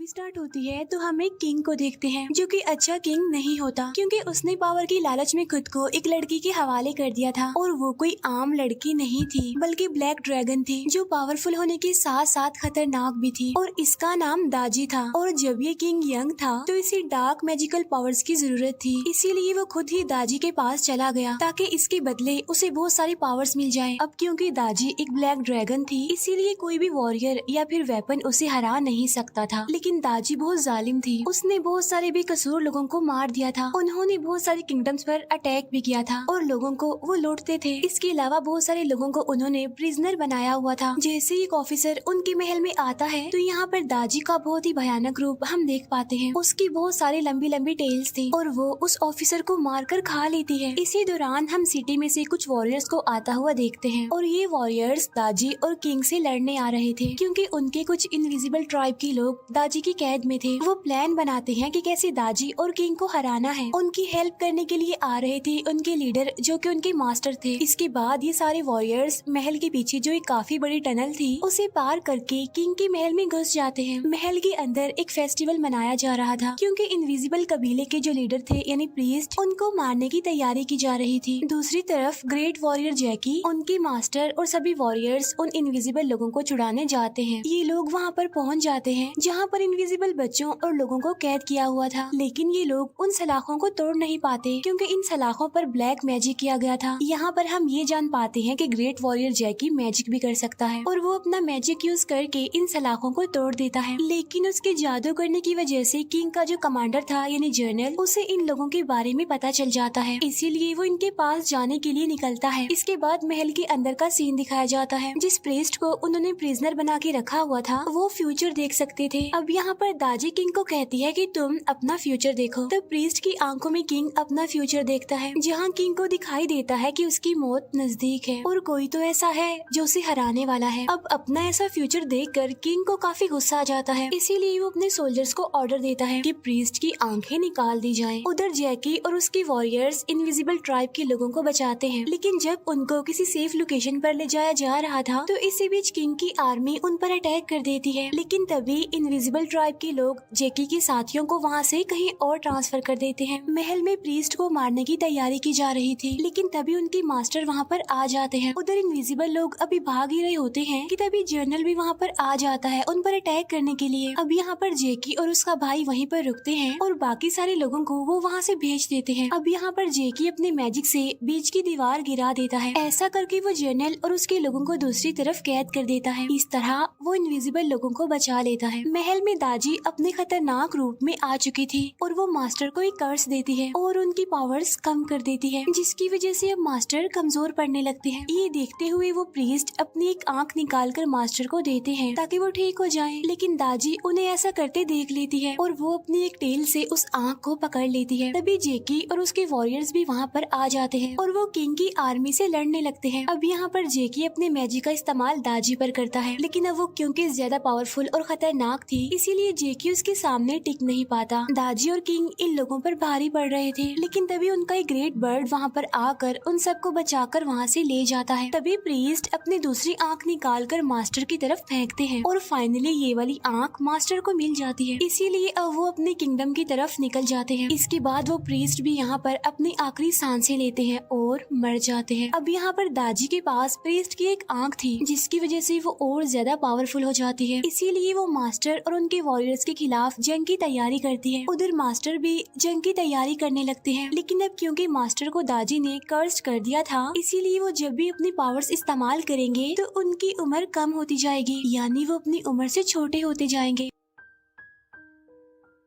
Movie start होती है तो हम एक किंग को देखते हैं जो कि अच्छा किंग नहीं होता, क्योंकि उसने पावर की लालच में खुद को एक लड़की के हवाले कर दिया था। और वो कोई आम लड़की नहीं थी बल्कि ब्लैक ड्रैगन थी जो पावरफुल होने के साथ साथ खतरनाक भी थी। और इसका नाम दाजी था। और जब ये किंग यंग था तो इसे डार्क मैजिकल पावर्स की जरूरत थी, इसीलिए वो खुद ही दाजी के पास चला गया ताकि इसके बदले उसे बहुत सारी पावर्स मिल जाए। अब क्योंकि दाजी एक ब्लैक ड्रैगन थी इसीलिए कोई भी वॉरियर या फिर वेपन उसे हरा नहीं सकता था। लेकिन दाजी बहुत जालिम थी, उसने बहुत सारे बेकसूर लोगों को मार दिया था। उन्होंने बहुत सारे किंगडम्स पर अटैक भी किया था और लोगों को वो लूटते थे। इसके अलावा बहुत सारे लोगों को उन्होंने प्रिजनर बनाया हुआ था। जैसे एक ऑफिसर उनके महल में आता है तो यहाँ पर दाजी का बहुत ही भयानक रूप हम देख पाते हैं। उसकी बहुत सारी लंबी लंबी टेल्स थी और वो उस ऑफिसर को मारकर खा लेती है। इसी दौरान हम सिटी में से कुछ वॉरियर्स को आता हुआ देखते हैं और ये वॉरियर्स दाजी और किंग से लड़ने आ रहे थे, क्योंकि उनके कुछ इनविजिबल ट्राइब के लोग दाजी की कैद में थे। वो प्लान बनाते हैं कि कैसे दाजी और किंग को हराना है। उनकी हेल्प करने के लिए आ रहे थे उनके लीडर जो कि उनके मास्टर थे। इसके बाद ये सारे वॉरियर्स महल के पीछे जो एक काफी बड़ी टनल थी उसे पार करके किंग के महल में घुस जाते हैं। महल के अंदर एक फेस्टिवल मनाया जा रहा था, क्योंकि इनविजिबल कबीले के जो लीडर थे यानी प्रीस्ट उनको मारने की तैयारी की जा रही थी। दूसरी तरफ ग्रेट वॉरियर जैकी, उनके मास्टर और सभी वॉरियर्स उन इनविजिबल लोगों को छुड़ाने जाते हैं। ये लोग वहाँ पर पहुँच जाते हैं जहाँ पर इनविजिबल बच्चों और लोगों को कैद किया हुआ था। लेकिन ये लोग उन सलाखों को तोड़ नहीं पाते, क्योंकि इन सलाखों पर ब्लैक मैजिक किया गया था। यहाँ पर हम ये जान पाते हैं कि ग्रेट वॉरियर जैकी मैजिक भी कर सकता है और वो अपना मैजिक यूज करके इन सलाखों को तोड़ देता है। लेकिन उसके जादू करने की वजह से किंग का जो कमांडर था यानी जनरल, उसे इन लोगों के बारे में पता चल जाता है। इसीलिए वो इनके पास जाने के लिए निकलता है। इसके बाद महल के अंदर का सीन दिखाया जाता है। जिस प्रीस्ट को उन्होंने प्रिजनर बना के रखा हुआ था वो फ्यूचर देख सकते थे। अब यहाँ पर दाजी किंग को कहती है कि तुम अपना फ्यूचर देखो। तब प्रीस्ट की आंखों में किंग अपना फ्यूचर देखता है, जहाँ किंग को दिखाई देता है कि उसकी मौत नजदीक है और कोई तो ऐसा है जो उसे हराने वाला है। अब अपना ऐसा फ्यूचर देखकर किंग को काफी गुस्सा आ जाता है, इसीलिए वो अपने सोल्जर्स को ऑर्डर देता है कि प्रीस्ट की आंखें निकाल दी जाएं। उधर जैकी और उसके वॉरियर्स इनविजिबल ट्राइब के लोगों को बचाते हैं, लेकिन जब उनको किसी सेफ लोकेशन पर ले जाया जा रहा था तो इसी बीच किंग की आर्मी उन पर अटैक कर देती है। लेकिन तभी इनविजिबल ट्राइब के लोग जैकी के साथियों को वहाँ से कहीं और ट्रांसफर कर देते हैं। महल में प्रीस्ट को मारने की तैयारी की जा रही थी, लेकिन तभी उनके मास्टर वहाँ पर आ जाते हैं। उधर इनविजिबल लोग अभी भाग ही रहे होते हैं कि तभी जनरल भी वहाँ पर आ जाता है उन पर अटैक करने के लिए। अब यहाँ पर जैकी और उसका भाई वहीं पर रुकते हैं और बाकी सारे लोगों को वो वहाँ से भेज देते हैं। अब यहाँ पर जैकी अपने मैजिक से बीच की दीवार गिरा देता है। ऐसा करके वो जनरल और उसके लोगों को दूसरी तरफ कैद कर देता है। इस तरह वो इनविजिबल लोगों को बचा लेता है। महल में दाजी अपने खतरनाक रूप में आ चुकी थी और वो मास्टर को एक कर्स देती है और उनकी पावर्स कम कर देती है, जिसकी वजह से अब मास्टर कमजोर पड़ने लगते हैं। ये देखते हुए वो प्रीस्ट अपनी एक आंख निकाल कर मास्टर को देते हैं ताकि वो ठीक हो जाए, लेकिन दाजी उन्हें ऐसा करते देख लेती है और वो अपनी एक टेल से उस आंख को पकड़ लेती है। तभी जैकी और उसके वॉरियर्स भी वहाँ पर आ जाते हैं और वो किंग की आर्मी से लड़ने लगते हैं। अब यहाँ पर जैकी अपने मैजिक का इस्तेमाल दाजी पर करता है, लेकिन अब वो क्योंकि ज्यादा पावरफुल और खतरनाक थी इसीलिए जैकी उसके सामने टिक नहीं पाता। दाजी और किंग इन लोगों पर भारी पड़ रहे थे, लेकिन तभी उनका एक ग्रेट बर्ड वहाँ पर आकर उन सबको बचाकर वहाँ से ले जाता है। तभी प्रीस्ट अपनी दूसरी आंख निकालकर मास्टर की तरफ फेंकते हैं और फाइनली ये वाली आंख मास्टर को मिल जाती है, इसीलिए अब वो अपने किंगडम की तरफ निकल जाते हैं। इसके बाद वो प्रीस्ट भी यहाँ पर अपनी आखिरी सांसें लेते हैं और मर जाते हैं। अब यहाँ पर दाजी के पास प्रीस्ट की एक आंख थी, जिसकी वजह से वो और ज्यादा पावरफुल हो जाती है, इसीलिए वो मास्टर और उनके वॉरियर्स के खिलाफ जंग की तैयारी करती है। उधर मास्टर भी जंग की तैयारी करने लगते हैं, लेकिन अब क्योंकि मास्टर को दाजी ने कर्स कर दिया था इसीलिए वो जब भी अपनी पावर्स इस्तेमाल करेंगे तो उनकी उम्र कम होती जाएगी, यानी वो अपनी उम्र से छोटे होते जाएंगे।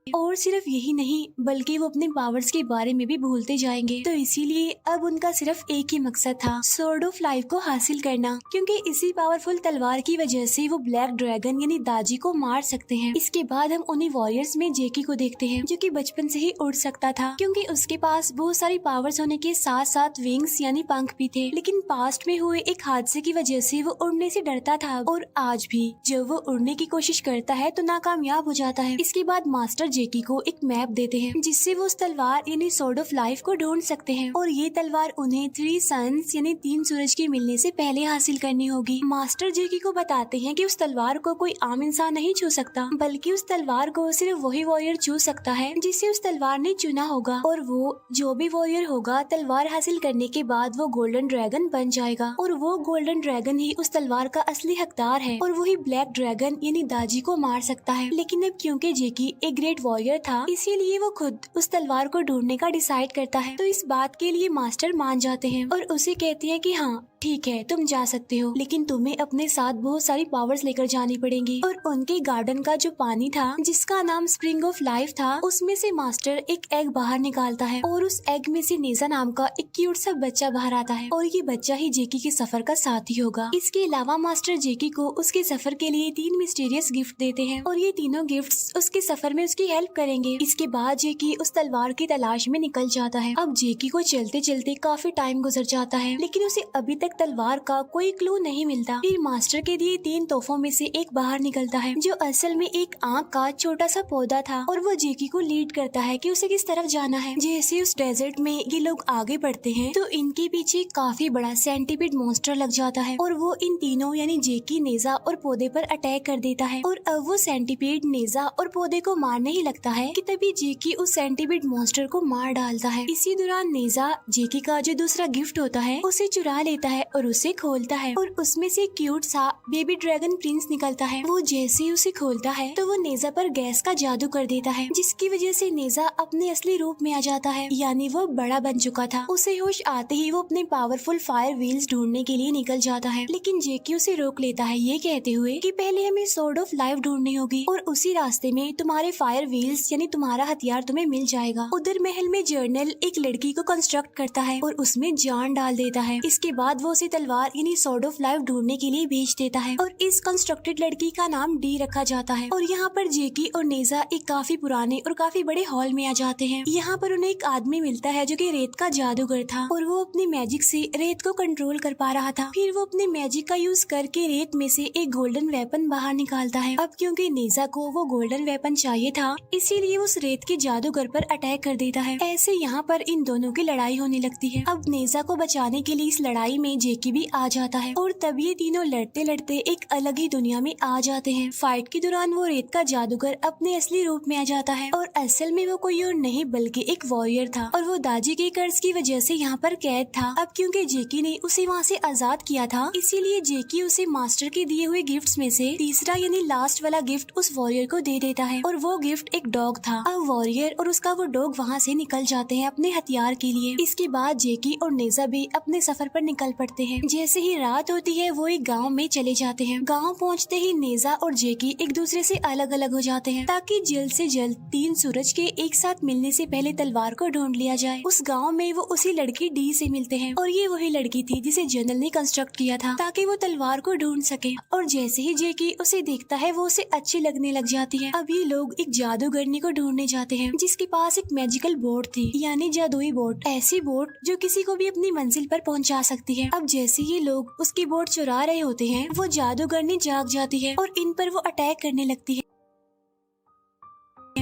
और सिर्फ यही नहीं बल्कि वो अपने पावर्स के बारे में भी भूलते जाएंगे। तो इसीलिए अब उनका सिर्फ एक ही मकसद था, स्वॉर्ड ऑफ लाइफ को हासिल करना, क्योंकि इसी पावरफुल तलवार की वजह से वो ब्लैक ड्रैगन यानी दाजी को मार सकते हैं। इसके बाद हम उन्हीं वॉरियर्स में जैकी को देखते हैं जो कि बचपन से ही उड़ सकता था, क्योंकि उसके पास बहुत सारी पावर्स होने के साथ साथ विंग्स यानी पंख भी थे। लेकिन पास्ट में हुए एक हादसे की वजह से वो उड़ने से डरता था और आज भी जब वो उड़ने की कोशिश करता है तो नाकामयाब हो जाता है। इसके बाद मास्टर जेकी को एक मैप देते हैं जिससे वो उस तलवार यानी स्वॉर्ड ऑफ लाइफ को ढूंढ सकते हैं और ये तलवार उन्हें 3 सन्स यानी 3 सूरज के मिलने से पहले हासिल करनी होगी। मास्टर जेकी को बताते हैं कि उस तलवार को कोई आम इंसान नहीं छू सकता, बल्कि उस तलवार को सिर्फ वही वॉरियर छू सकता है जिसे उस तलवार ने चुना होगा, और वो जो भी वॉरियर होगा तलवार हासिल करने के बाद वो गोल्डन ड्रैगन बन जाएगा और वो गोल्डन ड्रैगन ही उस तलवार का असली हकदार है और वही ब्लैक ड्रैगन यानी दाजी को मार सकता है। लेकिन अब क्योंकि जेकी एक ग्रेट वॉरियर था, इसीलिए वो खुद उस तलवार को ढूंढने का डिसाइड करता है। तो इस बात के लिए मास्टर मान जाते हैं और उसे कहते हैं कि हाँ ठीक है, तुम जा सकते हो, लेकिन तुम्हें अपने साथ बहुत सारी पावर्स लेकर जानी पड़ेंगी। और उनके गार्डन का जो पानी था जिसका नाम स्प्रिंग ऑफ लाइफ था, उसमें से मास्टर एक एग बाहर निकालता है और उस एग में से नेजा नाम का एक क्यूट सा बच्चा बाहर आता है और ये बच्चा ही जेकी के सफर का साथी होगा। इसके अलावा मास्टर जेकी को उसके सफर के लिए 3 मिस्टीरियस गिफ्ट देते हैं और ये तीनों गिफ्ट्स उसके सफर में उसकी हेल्प करेंगे। इसके बाद जेकी उस तलवार की तलाश में निकल जाता है। अब जेकी को चलते चलते काफी टाइम गुजर जाता है, लेकिन उसे अभी तक तलवार का कोई क्लू नहीं मिलता। फिर मास्टर के दिए 3 तोहफों में से एक बाहर निकलता है जो असल में एक आँख का छोटा सा पौधा था और वो जेकी को लीड करता है कि उसे किस तरफ जाना है। जैसे उस डेजर्ट में ये लोग आगे बढ़ते हैं तो इनके पीछे काफी बड़ा सेंटीपीड मॉन्स्टर लग जाता है और वो इन तीनों यानी जेकी, नेजा और पौधे पर अटैक कर देता है। और अब वो सेंटीपीड नेजा और पौधे को मारने ही लगता है कि तभी जेकी उस सेंटीपीड मॉन्स्टर को मार डालता है। इसी दौरान नेजा जेकी का जो दूसरा गिफ्ट होता है उसे चुरा लेता है और उसे खोलता है और उसमें से क्यूट सा बेबी ड्रैगन प्रिंस निकलता है। वो जैसे ही उसे खोलता है तो वो नेजा पर गैस का जादू कर देता है जिसकी वजह से नेजा अपने असली रूप में आ जाता है, यानी वो बड़ा बन चुका था। उसे होश आते ही वो अपने पावरफुल फायर व्हील्स ढूंढने के लिए निकल जाता है, लेकिन जेकी उसे रोक लेता है ये कहते हुए कि पहले हमें स्वॉर्ड ऑफ लाइफ ढूंढनी होगी और उसी रास्ते में तुम्हारे फायर व्हील्स यानी तुम्हारा हथियार तुम्हें मिल जाएगा। उधर महल में जर्नल एक लड़की को कंस्ट्रक्ट करता है और उसमें जान डाल देता है। इसके बाद वो उसे तलवार यानी स्वॉर्ड ऑफ लाइफ ढूंढने के लिए भेज देता है और इस कंस्ट्रक्टेड लड़की का नाम डी रखा जाता है। और यहाँ पर जेकी और नेजा एक काफी पुराने और काफी बड़े हॉल में आ जाते हैं। यहाँ पर उन्हें एक आदमी मिलता है जो कि रेत का जादूगर था और वो अपनी मैजिक से रेत को कंट्रोल कर पा रहा था। फिर वो अपने मैजिक का यूज करके रेत में से एक गोल्डन वेपन बाहर निकालता है। अब क्योंकि नेजा को वो गोल्डन वेपन चाहिए था, इसीलिए उस रेत के जादूगर पर अटैक कर देता है। ऐसे यहाँ पर इन दोनों की लड़ाई होने लगती है। अब नेजा को बचाने के लिए इस लड़ाई में जेकी भी आ जाता है और तब ये तीनों लड़ते लड़ते एक अलग ही दुनिया में आ जाते हैं। फाइट के दौरान वो रेत का जादूगर अपने असली रूप में आ जाता है और असल में वो कोई और नहीं बल्कि एक वॉरियर था और वो दाजी के कर्ज की वजह से यहाँ पर कैद था। अब क्योंकि जेकी ने उसे वहाँ से आजाद किया था, इसीलिए जेकी उसे मास्टर के दिए हुए गिफ्ट्स में से तीसरा यानी लास्ट वाला गिफ्ट उस वॉरियर को दे देता है और वो गिफ्ट एक डॉग था। अब वॉरियर और उसका वो डॉग वहाँ से निकल जाते हैं अपने हथियार के लिए। इसके बाद जेकी और नेजा भी अपने सफर पर निकल पड़ते हैं। जैसे ही रात होती है वो एक गांव में चले जाते हैं। गांव पहुंचते ही नेजा और जेकी एक दूसरे से अलग अलग हो जाते हैं ताकि जल्द से जल्द 3 सूरज के एक साथ मिलने से पहले तलवार को ढूंढ लिया जाए। उस गांव में वो उसी लड़की डी से मिलते हैं और ये वही लड़की थी जिसे जनरल ने कंस्ट्रक्ट किया था ताकि वो तलवार को ढूंढ सके। और जैसे ही जेकी उसे देखता है वो उसे अच्छी लगने लग जाती है। अब ये लोग एक जादूगरनी को ढूंढने जाते हैं जिसके पास एक मैजिकल बोट थी यानी जादुई बोट, ऐसी बोट जो किसी को भी अपनी मंजिल पर पहुंचा सकती है। अब जैसे ये लोग उसकी बोट चुरा रहे होते हैं वो जादूगरनी जाग जाती है और इन पर वो अटैक करने लगती है,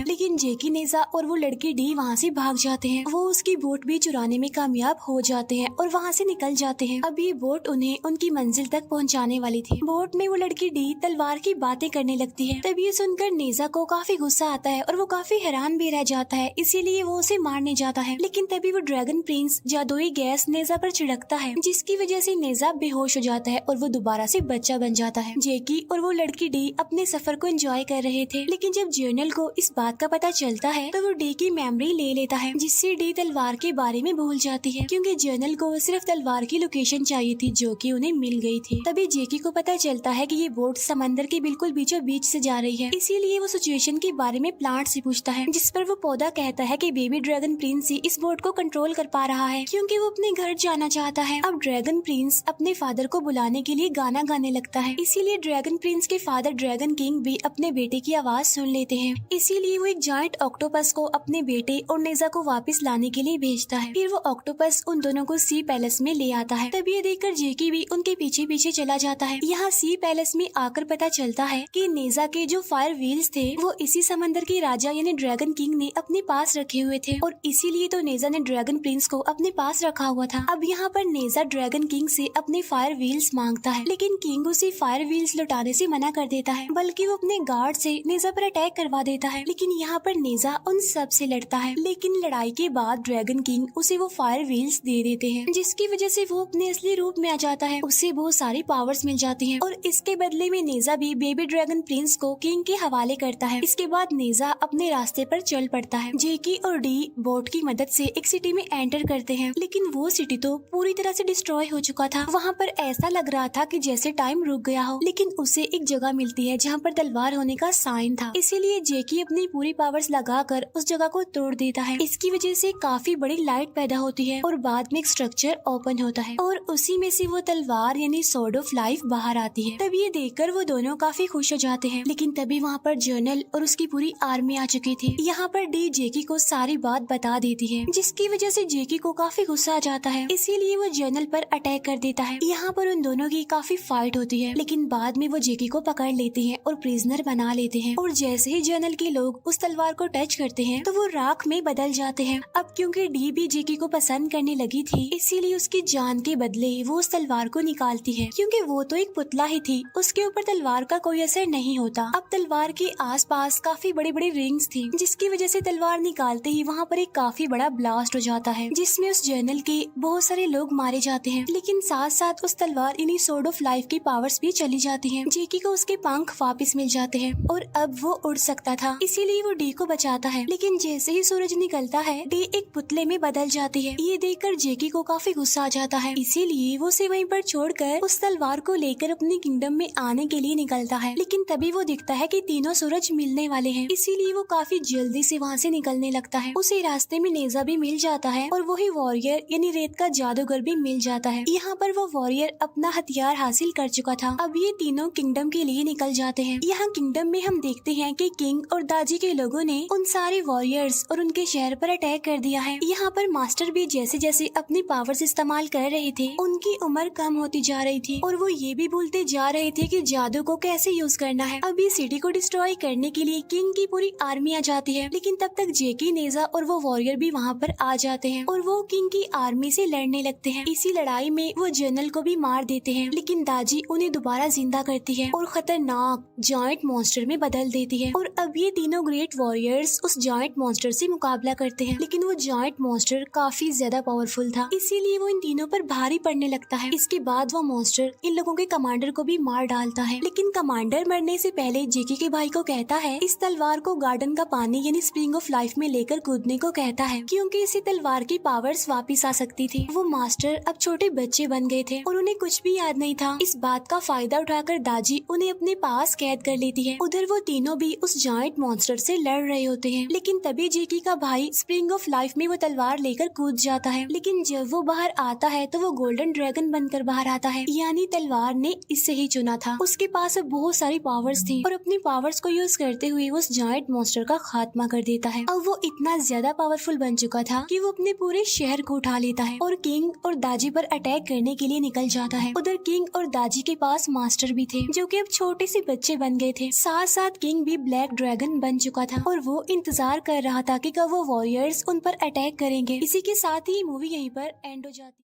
लेकिन जेकी, नेजा और वो लड़की डी वहाँ से भाग जाते हैं। वो उसकी बोट भी चुराने में कामयाब हो जाते हैं और वहाँ से निकल जाते हैं। अब ये बोट उन्हें उनकी मंजिल तक पहुँचाने वाली थी। बोट में वो लड़की डी तलवार की बातें करने लगती है। तब ये सुनकर नेजा को काफी गुस्सा आता है और वो काफी हैरान भी रह जाता है, इसीलिए वो उसे मारने जाता है। लेकिन तभी वो ड्रैगन प्रिंस जादुई गैस नेजा पर छिड़कता है जिसकी वजह से नेजा बेहोश हो जाता है और वो दोबारा से बच्चा बन जाता है। जेकी और वो लड़की डी अपने सफर को एंजॉय कर रहे थे, लेकिन जब जर्नल को इस बात का पता चलता है तो वो डी की मेमोरी ले लेता है जिससे डी तलवार के बारे में भूल जाती है, क्योंकि जर्नल को सिर्फ तलवार की लोकेशन चाहिए थी जो कि उन्हें मिल गई थी। तभी जेकी को पता चलता है कि ये बोट समंदर के बिल्कुल बीचों बीच से जा रही है, इसीलिए वो सिचुएशन के बारे में प्लांट से पूछता है, जिस पर वो पौधा कहता है कि बेबी ड्रैगन प्रिंस ही इस बोट को कंट्रोल कर पा रहा है क्योंकि वो अपने घर जाना चाहता है। अब ड्रैगन प्रिंस अपने फादर को बुलाने के लिए गाना गाने लगता है, इसीलिए ड्रैगन प्रिंस के फादर ड्रैगन किंग भी अपने बेटे की आवाज सुन लेते हैं, इसीलिए वो एक जायंट ऑक्टोपस को अपने बेटे और नेजा को वापस लाने के लिए भेजता है। फिर वो ऑक्टोपस उन दोनों को सी पैलेस में ले आता है। तभी ये देखकर जेकी भी उनके पीछे पीछे चला जाता है। यहाँ सी पैलेस में आकर पता चलता है कि नेजा के जो फायर व्हील्स थे वो इसी समंदर के राजा यानी ड्रैगन किंग ने अपने पास रखे हुए थे और इसीलिए तो नेजा ने ड्रैगन प्रिंस को अपने पास रखा हुआ था। अब यहाँ पर नेजा ड्रैगन किंग से अपने फायर व्हील्स मांगता है, लेकिन किंग उसे फायर व्हील्स लौटाने से मना कर देता है, बल्कि वो अपने गार्ड से नेजा पर अटैक करवा देता है। लेकिन यहाँ पर नेजा उन सब से लड़ता है, लेकिन लड़ाई के बाद ड्रैगन किंग उसे वो फायर व्हील्स दे देते हैं, जिसकी वजह से वो अपने असली रूप में आ जाता है। उसे बहुत सारी पावर्स मिल जाती हैं और इसके बदले में नेजा भी बेबी ड्रैगन प्रिंस को किंग के हवाले करता है। इसके बाद नेजा अपने रास्ते पर चल पड़ता है। जेकी और डी बोट की मदद से एक सिटी में एंटर करते हैं, लेकिन वो सिटी तो पूरी तरह से डिस्ट्रॉय हो चुका था। वहाँ पर ऐसा लग रहा था कि जैसे टाइम रुक गया हो, लेकिन उसे एक जगह मिलती है जहाँ पर तलवार होने का साइन था। इसीलिए जेकी अपनी पूरी पावर्स लगाकर उस जगह को तोड़ देता है। इसकी वजह से काफी बड़ी लाइट पैदा होती है और बाद में एक स्ट्रक्चर ओपन होता है और उसी में से वो तलवार यानी स्वॉर्ड ऑफ लाइफ बाहर आती है। तभी ये देखकर वो दोनों काफी खुश हो जाते हैं, लेकिन तभी वहाँ पर जर्नल और उसकी पूरी आर्मी आ चुकी थी। यहाँ पर डी जेकी को सारी बात बता देती है, जिसकी वजह से जेकी को काफी गुस्सा आ जाता है। इसीलिए वो जर्नल पर अटैक कर देता है। यहाँ पर उन दोनों की काफी फाइट होती है, लेकिन बाद में वो जेकी को पकड़ लेते हैं और प्रिजनर बना लेते हैं। और जैसे ही जर्नल के लोग उस तलवार को टच करते हैं तो वो राख में बदल जाते हैं। अब क्योंकि डी भी जेकी को पसंद करने लगी थी, इसीलिए उसकी जान के बदले वो उस तलवार को निकालती है, क्योंकि वो तो एक पुतला ही थी, उसके ऊपर तलवार का कोई असर नहीं होता। अब तलवार के आसपास काफी बड़ी बड़ी रिंग्स थी, जिसकी वजह से तलवार निकालते ही वहाँ पर एक काफी बड़ा ब्लास्ट हो जाता है, जिसमें उस जर्नल के बहुत सारे लोग मारे जाते हैं। लेकिन साथ साथ उस तलवार यानी स्वॉर्ड ऑफ लाइफ की पावर्स भी चली जाती हैं। जेकी को उसके पंख वापस मिल जाते हैं और अब वो उड़ सकता था, इसीलिए वो डी को बचाता है। लेकिन जैसे ही सूरज निकलता है, डी एक पुतले में बदल जाती है। ये देखकर जेकी को काफी गुस्सा आ जाता है, इसीलिए वो उसे वहीं पर छोड़कर उस तलवार को लेकर अपने किंगडम में आने के लिए निकलता है। लेकिन तभी वो दिखता है कि तीनों सूरज मिलने वाले हैं, इसीलिए वो काफी जल्दी से वहाँ से निकलने लगता है। उसे रास्ते में नेजा भी मिल जाता है और वही वॉरियर यानी रेत का जादूगर भी मिल जाता है। यहाँ पर वो वॉरियर अपना हथियार हासिल कर चुका था। अब ये तीनों किंगडम के लिए निकल जाते हैं। यहाँ किंगडम में हम देखते हैं कि किंग और दाजी के लोगों ने उन सारे वॉरियर्स और उनके शहर पर अटैक कर दिया है। यहाँ पर मास्टर भी जैसे जैसे अपनी पावर्स इस्तेमाल कर रहे थे, उनकी उम्र कम होती जा रही थी और वो ये भी भूलते जा रहे थे कि जादू को कैसे यूज करना है। अब इस सिटी को डिस्ट्रॉय करने के लिए किंग की पूरी आर्मी आ जाती है, लेकिन तब तक जेकी, नेजा और वो वॉरियर भी वहाँ पर आ जाते हैं और वो किंग की आर्मी से लड़ने लगते हैं। इसी लड़ाई में वो जनरल को भी मार देते हैं, लेकिन दाजी उन्हें दोबारा जिंदा करती है और खतरनाक जायंट मॉन्स्टर में बदल देती है। और अब ये तीनों ग्रेट वॉरियर्स उस जायंट मॉन्स्टर से मुकाबला करते हैं, लेकिन वो जायंट मॉन्स्टर काफी ज्यादा पावरफुल था, इसीलिए वो इन तीनों पर भारी पड़ने लगता है। इसके बाद वो मॉन्स्टर इन लोगों के कमांडर को भी मार डालता है, लेकिन कमांडर मरने से पहले जेकी के भाई को कहता है इस तलवार को गार्डन का पानी यानी स्प्रिंग ऑफ लाइफ में लेकर कूदने को कहता है, क्योंकि इसी तलवार की पावर्स वापस आ सकती थी। वो मास्टर अब छोटे बच्चे बन गए थे और उन्हें कुछ भी याद नहीं था। इस बात का फायदा उठाकर दाजी उन्हें अपने पास कैद कर लेती है। उधर वो तीनों भी उस जायंट मॉन्स्टर से लड़ रहे होते हैं, लेकिन तभी जेकी का भाई स्प्रिंग ऑफ लाइफ में वो तलवार लेकर कूद जाता है। लेकिन जब वो बाहर आता है तो वो गोल्डन ड्रैगन बनकर बाहर आता है, यानी तलवार ने इससे ही चुना था। उसके पास अब बहुत सारी पावर्स थी और अपनी पावर्स को यूज करते हुए वो उस जायंट मॉन्स्टर का खात्मा कर देता है। अब वो इतना ज्यादा पावरफुल बन चुका था कि वो अपने पूरे शहर को उठा लेता है और किंग और दाजी पर अटैक करने के लिए निकल जाता है। उधर किंग और दाजी के पास मास्टर भी थे, जो कि अब छोटे से बच्चे बन गए थे। साथ साथ किंग भी ब्लैक ड्रैगन बन चुका था और वो इंतजार कर रहा था कि कब वो वॉरियर्स उन पर अटैक करेंगे। इसी के साथ ही मूवी यहीं पर एंड हो जाती।